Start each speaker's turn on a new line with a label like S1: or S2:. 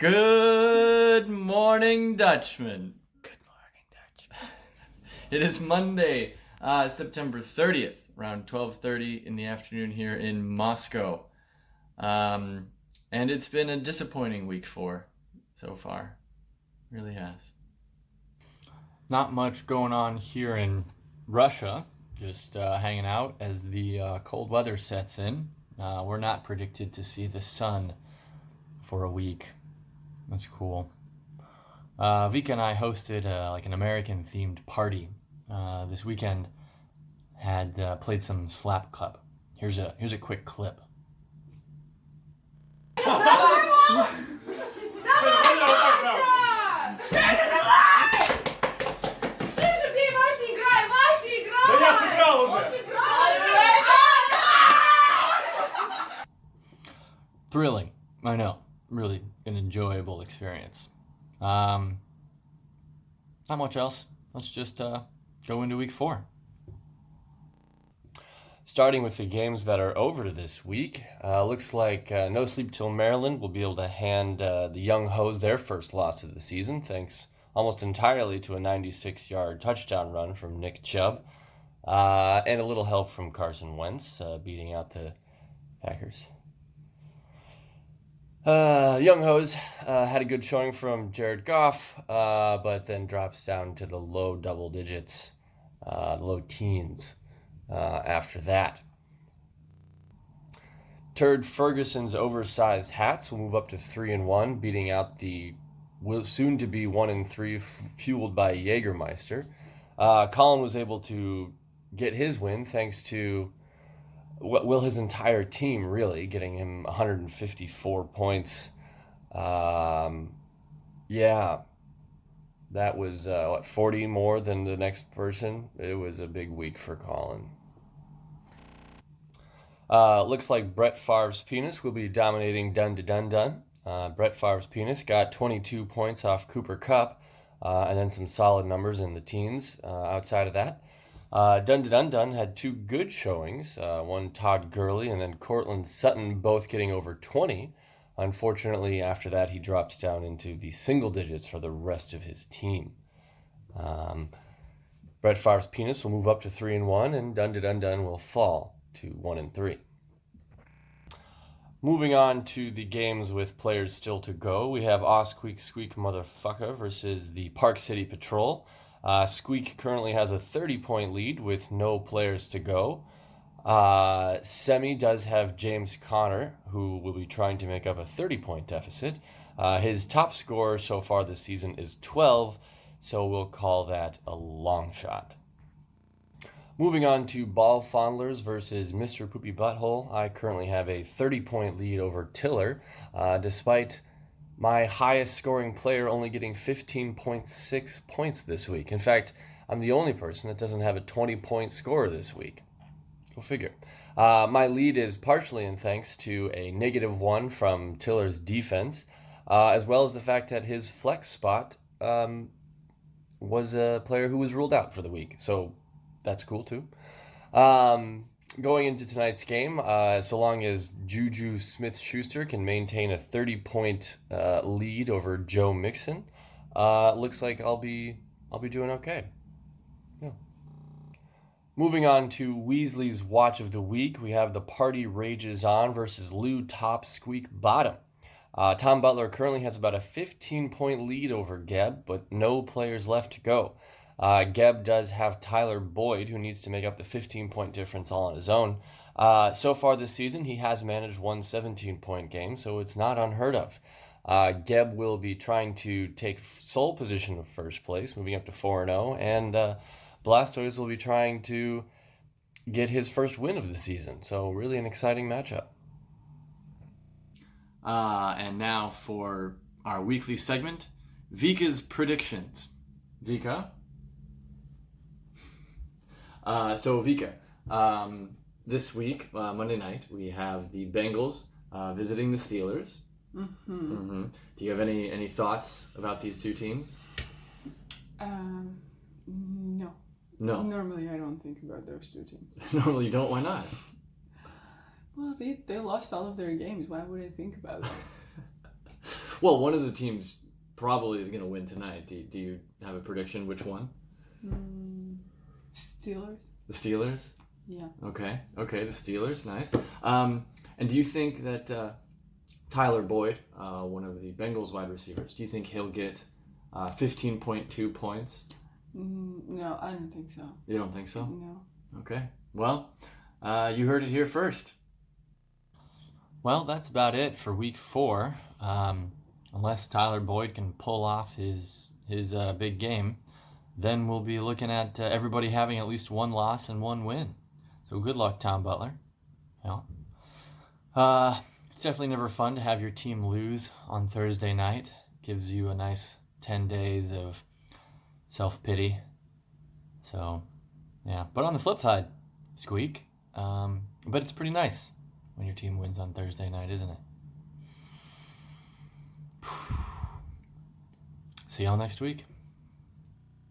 S1: Good morning, Dutchmen. Good morning, Dutchmen. It is Monday, September 30th, around 12:30 in the afternoon here in Moscow. And it's been a disappointing week so far. Really has. Not much going on here in Russia. Just hanging out as the cold weather sets in. We're not predicted to see the sun for a week. That's cool. Vika and I hosted an American-themed party this weekend. Had played some slap club. Here's a quick clip. Thrilling, I know. Really an enjoyable experience. Not much else. Let's just go into week 4. Starting with the games that are over this week, looks like No Sleep Till Maryland will be able to hand the Young Hoes their first loss of the season, thanks almost entirely to a 96-yard touchdown run from Nick Chubb, and a little help from Carson Wentz beating out the Packers. Young Hoes had a good showing from Jared Goff, but then drops down to the low double digits, low teens after that. Turd Ferguson's oversized hats will move up to 3-1, beating out the soon-to-be 1-3 fueled by Jägermeister. Colin was able to get his win thanks to his entire team, really, getting him 154 points. That was, 40 more than the next person? It was a big week for Colin. Looks like Brett Favre's penis will be dominating dun-to-dun-dun. Brett Favre's penis got 22 points off Cooper Kupp, and then some solid numbers in the teens outside of that. Dun-to-dun-dun had 2 good showings, one Todd Gurley and then Cortland Sutton both getting over 20. Unfortunately, after that, he drops down into the single digits for the rest of his team. Brett Favre's penis will move up to 3-1, and Dun-to-dun-dun will fall to 1-3. Moving on to the games with players still to go, we have Squeak Squeak Motherfucker versus the Park City Patrol. Squeak currently has a 30-point lead with no players to go. Semi does have James Conner, who will be trying to make up a 30-point deficit. His top score so far this season is 12, so we'll call that a long shot. Moving on to Ball Fondlers versus Mr. Poopy Butthole, I currently have a 30-point lead over Tiller, despite my highest scoring player only getting 15.6 points this week. In fact, I'm the only person that doesn't have a 20-point score this week. Go figure. My lead is partially in thanks to a -1 from Tiller's defense, as well as the fact that his flex spot was a player who was ruled out for the week. So that's cool too. Going into tonight's game, so long as Juju Smith-Schuster can maintain a 30-point lead over Joe Mixon, looks like I'll be doing okay. Yeah. Moving on to Weasley's Watch of the Week, we have the Party Rages On versus Lou Top Squeak Bottom. Tom Butler currently has about a 15-point lead over Geb, but no players left to go. Geb does have Tyler Boyd, who needs to make up the 15-point difference all on his own. So far this season, he has managed one 17-point game, so it's not unheard of. Geb will be trying to take sole position of first place, moving up to 4-0, and Blastoise will be trying to get his first win of the season. So really an exciting matchup. And now for our weekly segment, Vika's predictions. Vika? So Vika, this week, Monday night, we have the Bengals visiting the Steelers. Mm-hmm. Mm-hmm. Do you have any thoughts about these two teams?
S2: No.
S1: No.
S2: Normally, I don't think about those two teams.
S1: Normally, you don't. Why not?
S2: Well, they lost all of their games. Why would I think about it?
S3: Well, one of the teams probably is going to win tonight. Do you have a prediction? Which one?
S2: Steelers.
S3: The Steelers?
S2: Yeah.
S3: Okay, the Steelers, nice. And do you think that Tyler Boyd, one of the Bengals wide receivers, do you think he'll get 15.2 points?
S2: No, I don't think so.
S3: You don't think so?
S2: No.
S3: Okay, well, you heard it here first.
S1: Well, that's about it for week 4. Unless Tyler Boyd can pull off his big game, then we'll be looking at everybody having at least 1 loss and 1 win. So good luck, Tom Butler. It's definitely never fun to have your team lose on Thursday night. Gives you a nice 10 days of self-pity. So, yeah. But on the flip side, squeak. But it's pretty nice when your team wins on Thursday night, isn't it? See y'all next week.